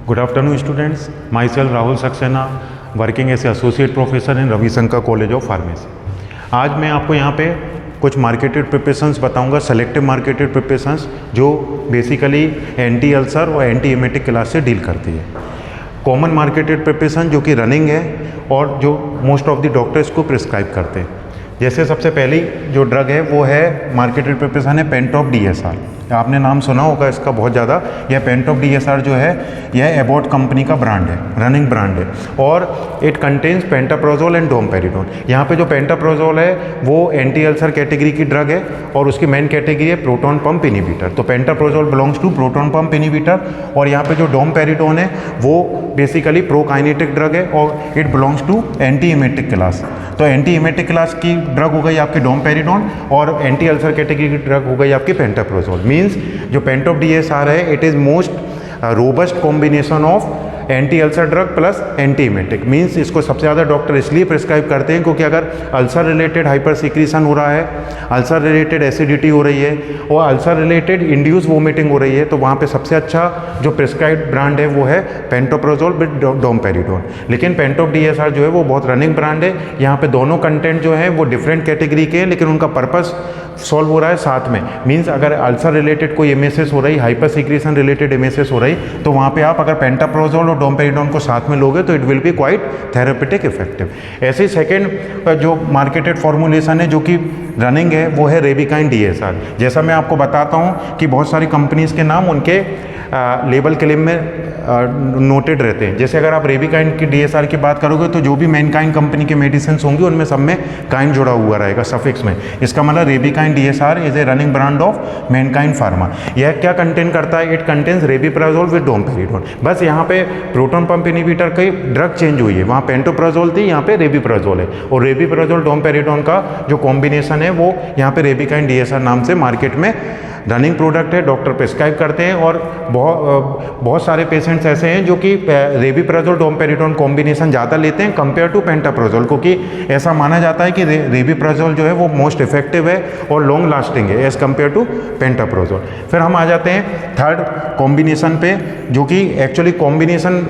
Good afternoon, students. Myself Rahul Saxena, working as associate professor in Ravishankar college of pharmacy. आज मैं आपको यहाँ पे कुछ मार्केटेड प्रिपरेशंस बताऊंगा, सेलेक्टिव मार्केटेड प्रिपरेशंस जो बेसिकली एंटी अल्सर और एंटी एमेटिक क्लास से डील करती है। कॉमन मार्केटेड प्रिपरेशन जो कि रनिंग है और जो मोस्ट ऑफ द डॉक्टर्स को प्रिस्क्राइब करते हैं। जैसे सबसे पहली जो ड्रग है वो है मार्केटेड प्रिपरेशन है पेंटॉप DSR। आपने नाम सुना होगा इसका बहुत ज़्यादा। यह पेंटॉप DSR जो है यह एबॉट कंपनी का ब्रांड है, रनिंग ब्रांड है, और it contains pantoprazole and domperidone. यहाँ पे जो पेंटाप्रोजोल है वो एंटी अल्सर कैटेगरी की ड्रग है और उसकी मेन कैटेगरी है प्रोटॉन पंप इनहिबिटर। तो pantoprazole belongs to proton pump inhibitor. और यहाँ पे जो डोमपेरिडोन है वो बेसिकली प्रोकाइनेटिक ड्रग है और it belongs to anti emetic class. तो एंटी एमेटिक क्लास की ड्रग हो गई आपकी डोमपेरिडोन और एंटी अल्सर कैटेगरी की ड्रग हो गई आपकी पेंटाप्रोजोल। मीन्स जो पेंटॉप DSR है it is most robust combination of anti ulcer drug plus anti emetic. Means इसको सबसे ज़्यादा डॉक्टर इसलिए प्रिस्क्राइब करते हैं क्योंकि अगर अल्सर रिलेटेड हाइपर सीक्रेशन हो रहा है, अल्सर रिलेटेड एसिडिटी हो रही है और अल्सर रिलेटेड इंड्यूस वोमिटिंग हो रही है तो वहाँ पे सबसे अच्छा जो प्रिस्क्राइब्ड ब्रांड है वो है पेंटोप्रोजोल विद डोमपेरिडोन। लेकिन पेंटॉप DSR जो है वो बहुत रनिंग ब्रांड है। यहाँ पे दोनों कंटेंट जो है वो डिफरेंट कैटेगरी के हैं लेकिन उनका पर्पस सॉल्व हो रहा है साथ में। मीन्स अगर अल्सर रिलेटेड कोई एमएसएस हो रही, हाइपर सीक्रेशन रिलेटेड एमएसएस हो रही, तो वहाँ पे आप अगर पेंटाप्रोजोल और डोमपेरिडोन को साथ में लोगे तो it will be quite therapeutic effective. ऐसे ही सेकेंड जो मार्केटेड फॉर्मुलेशन है जो कि रनिंग है वो है रेबिकाइन DSR। जैसा मैं आपको बताता हूँ कि बहुत सारी कंपनीज के नाम उनके लेबल क्लेम में नोटेड रहते हैं। जैसे अगर आप रेबिकाइन की DSR की बात करोगे तो जो भी मैनकाइंड कंपनी के मेडिसिन होंगी उनमें सब में काइन जुड़ा हुआ रहेगा सफिक्स में। इसका मतलब रेबिकाइन DSR is a running brand of Mankind pharma. यह क्या कंटेन करता है? It contains rabeprazole with domperidone. बस यहाँ पे प्रोटॉन पंप इनहिबिटर की ड्रग चेंज हुई है, वहाँ पेंटोप्राजोल थी, यहाँ पे रेबिप्राजोल है और रेबिप्राजोल डोमपेरिडोन का जो कॉम्बिनेशन है वो यहाँ पे रेबिकाइन DSR नाम से मार्केट में रनिंग प्रोडक्ट है, डॉक्टर प्रिस्क्राइब करते हैं। और बहुत सारे पेशेंट्स ऐसे हैं जो कि रेबिप्राजोल डोमपेरिडोन कॉम्बिनेशन ज़्यादा लेते हैं कंपेयर टू पेंटाप्रोजोल, क्योंकि ऐसा माना जाता है कि रेबिप्राजोल जो है वो मोस्ट इफेक्टिव है और लॉन्ग लास्टिंग है एज़ कंपेयर टू पेंटाप्रोजोल। फिर हम आ जाते हैं थर्ड कॉम्बिनेशन पे, जो कि एक्चुअली कॉम्बिनेशन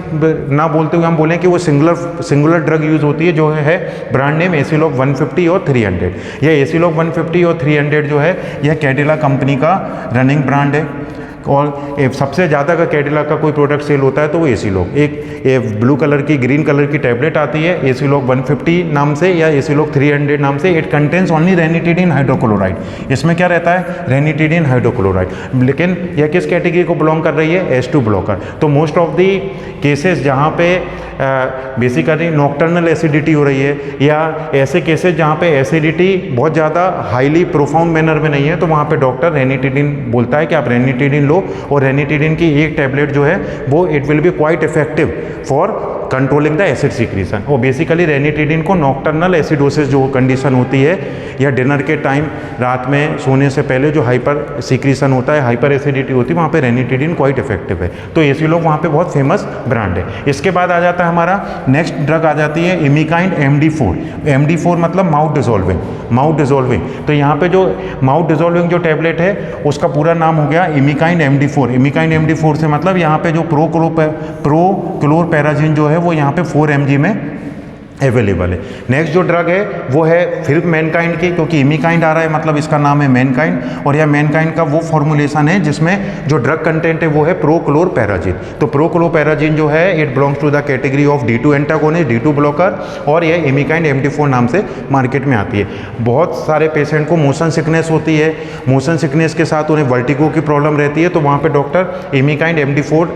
ना बोलते हुए हम बोलें कि वो सिंगुलर ड्रग यूज़ होती है, जो है ब्रांड नेम एसिलॉक 150 और 300। यह एसिलॉक 150 और 300 जो है यह कैडिला कंपनी का रनिंग ब्रांड है और सबसे ज़्यादा का कैडिला का कोई प्रोडक्ट सेल होता है तो वो एसिलॉक। एक ब्लू कलर की ग्रीन कलर की टैबलेट आती है एसिलॉक 150 नाम से या एसिलॉक 300 नाम से। It contains only ranitidine hydrochloride. इसमें क्या रहता है? Ranitidine hydrochloride. लेकिन यह किस कैटेगरी को बिलोंग कर रही है? H2 blocker. तो मोस्ट ऑफ दी केसेस जहाँ पे बेसिकली नॉक्टर्नल एसिडिटी हो रही है या ऐसे केसेस जहाँ पे एसिडिटी बहुत ज़्यादा हाईली प्रोफाउंड मैनर में नहीं है तो वहाँ पे डॉक्टर रेनिटिडीन बोलता है कि आप रेनिटिडीन लो। और रेनिटिडीन की एक टैबलेट जो है वो it will be quite effective for controlling the acid secretion. और बेसिकली रेनिटिडीन को नॉक्टर्नल एसिडोसिस जो कंडीशन होती है या डिनर के टाइम रात में सोने से पहले जो हाइपर सीक्रेशन होता है, हाइपर एसिडिटी होती है, वहाँ पे रेनिटिडीन क्वाइट इफेक्टिव है। तो एसिलॉक वहाँ पे बहुत फेमस ब्रांड है। इसके बाद आ जाता है हमारा नेक्स्ट ड्रग आ जाती है इमिकाइंड MD4। MD4 मतलब माउथ डिजोल्विंग। तो यहाँ पे जो माउथ डिजोल्विंग जो टैबलेट है उसका पूरा नाम हो गया इमिकाइंड MD4। इमिकाइंड MD4 से मतलब यहाँ पे जो प्रोक्लोरपेराजिन जो है वो यहाँ पे 4 mg में अवेलेबल है। नेक्स्ट जो ड्रग है वो है फिर मैनकाइंड की, क्योंकि इमिकाइंड आ रहा है मतलब इसका नाम है मैनकाइंड और यह मैनकाइंड का वो फॉर्मुलेशन है जिसमें जो ड्रग कंटेंट है वो है प्रोक्लोरपेराजिन। तो प्रोक्लोरपेराजिन जो है it belongs to the category of D2 antagonist, D2 blocker, और यह इमिकाइंड MD4 नाम से मार्केट में आती है। बहुत सारे पेशेंट को मोशन सिकनेस होती है, मोशन सिकनेस के साथ उन्हें वर्टिगो की प्रॉब्लम रहती है तो वहाँ पर डॉक्टर इमिकाइंड MD4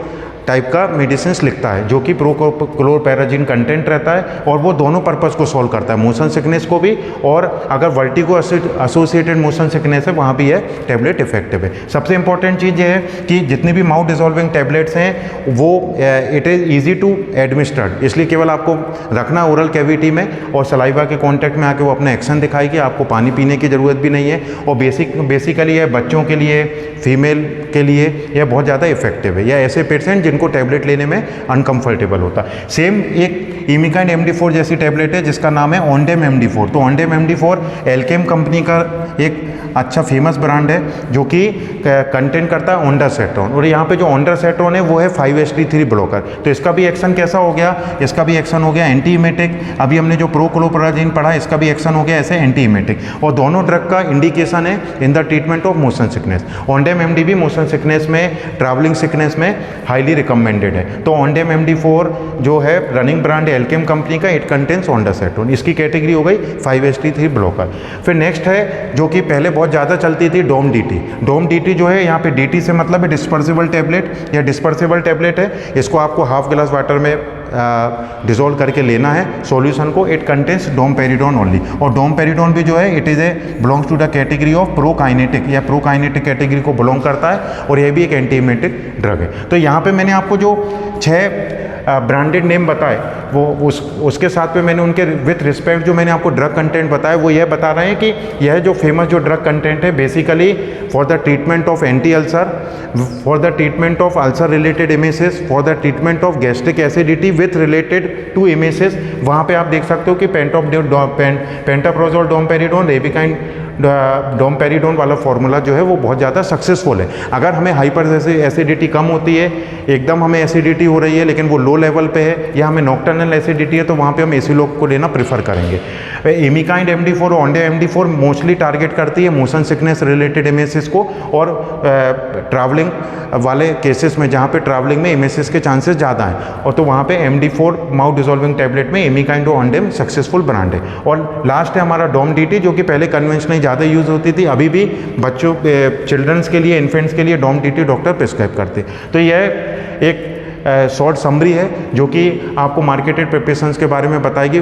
टाइप का मेडिसिन लिखता है जो कि प्रोक्लोरपेराजिन कंटेंट रहता है और वो दोनों पर्पस को सॉल्व करता है, मोशन सिकनेस को भी, और अगर वर्टिगो एसोसिएटेड मोशन सिकनेस है वहाँ भी यह टैबलेट इफेक्टिव है। सबसे इंपॉर्टेंट चीज़ ये है कि जितनी भी माउथ डिजोल्विंग टैबलेट्स हैं वो it is easy to administered, इसलिए केवल आपको रखना ओरल कैविटी में और सलाइवा के कॉन्टैक्ट में आके वो अपना एक्शन दिखाएगी, आपको पानी पीने की ज़रूरत भी नहीं है। और बेसिकली यह बच्चों के लिए, फीमेल के लिए यह बहुत ज़्यादा इफेक्टिव है, या ऐसे पेशेंट जिनको टैबलेट लेने में अनकंफर्टेबल होता है। सेम एक इमिकाइंड MD4 जैसी टैबलेट है जिसका नाम है ऑनडेम MD4। तो ऑनडेम MD4 एल्केम कंपनी का एक अच्छा फेमस ब्रांड है जो कि कंटेन करता है ओंडासेट्रोन, और यहाँ पे जो ओंडासेट्रोन है वो है 5-HT3 ब्लॉकर। तो इसका भी एक्शन कैसा हो गया, इसका भी एक्शन हो गया एंटी इमेटिक। अभी हमने जो प्रोक्लोप्राजीन पढ़ा, इसका भी एक्शन हो गया ऐसे एंटी इमेटिक, और दोनों ड्रग का इंडिकेशन है in the treatment of motion sickness. Ondem MD भी मोशन सिकनेस में, ट्रैवलिंग सिकनेस में हाईली रिकमेंडेड है। तो ओंडेम MD4 जो है रनिंग ब्रांड है एल्केम कंपनी का, इट कंटेन्स ओंडासेट्रोन। इसकी कैटेगरी हो गई 5-HT3 ब्लॉकर। फिर नेक्स्ट है जो कि पहले बहुत ज़्यादा चलती थी, डोम DT। डोम DT जो है, यहाँ पे DT से मतलब है डिस्पर्सिबल टैबलेट या डिस्पर्सिबल टैबलेट है। इसको आपको हाफ गिलास वाटर में डिजोल्व करके लेना है सॉल्यूशन को। इट कंटेन्स डोमपेरिडोन ओनली, और डोमपेरिडोन भी जो है it is a belongs to the category of prokinetic या प्रोकाइनेटिक कैटेगरी को बिलोंग करता है, और यह भी एक एंटी इमेटिक ड्रग है। तो यहाँ पे मैंने आपको जो 6 ब्रांडेड नेम बताए, वो उसके साथ में मैंने उनके विथ रिस्पेक्ट जो मैंने आपको ड्रग कंटेंट बताया, वो यह बता रहे हैं कि यह जो फेमस जो ड्रग कंटेंट है basically for the treatment of anti ulcer, for the treatment of ulcer related emesis, for the treatment of gastric acidity with related to emesis. वहाँ पे आप देख सकते हो कि पेंटाप्रोजोल, डोमपेरिडोन, रेबिकाइन डोमपेरिडोन वाला फॉर्मूला जो है वो बहुत ज़्यादा सक्सेसफुल है। अगर हमें हाइपर एसिडिटी कम होती है, एकदम हमें एसिडिटी हो रही है लेकिन वो लो लेवल पे है, या हमें नॉक्टर्नल एसिडिटी है, तो वहाँ पे हम एसिलोक को लेना प्रेफर करेंगे। एमिकाइंड MD4 और ओंडे MD4 मोस्टली टारगेट करती है मोशन सिकनेस रिलेटेड एमेसिस को, और ट्रैवलिंग वाले केसेस में जहाँ पे ट्रैवलिंग में एमेसिस के चांसेस ज़्यादा हैं, और तो वहाँ पे MD4 माउथ डिजोल्विंग टैबलेट में एमिकाइंड और ओंडेम सक्सेसफुल ब्रांड है। और लास्ट है हमारा डोम DT, जो कि पहले कन्वेंशनली ज़्यादा यूज़ होती थी, अभी भी बच्चों चिल्ड्रंस के लिए, इन्फेंट्स के लिए डोम DT डॉक्टर प्रिस्क्राइब करते। तो यह एक शॉर्ट समरी है जो कि आपको मार्केटेड प्रिपरेशंस के बारे में बताएगी।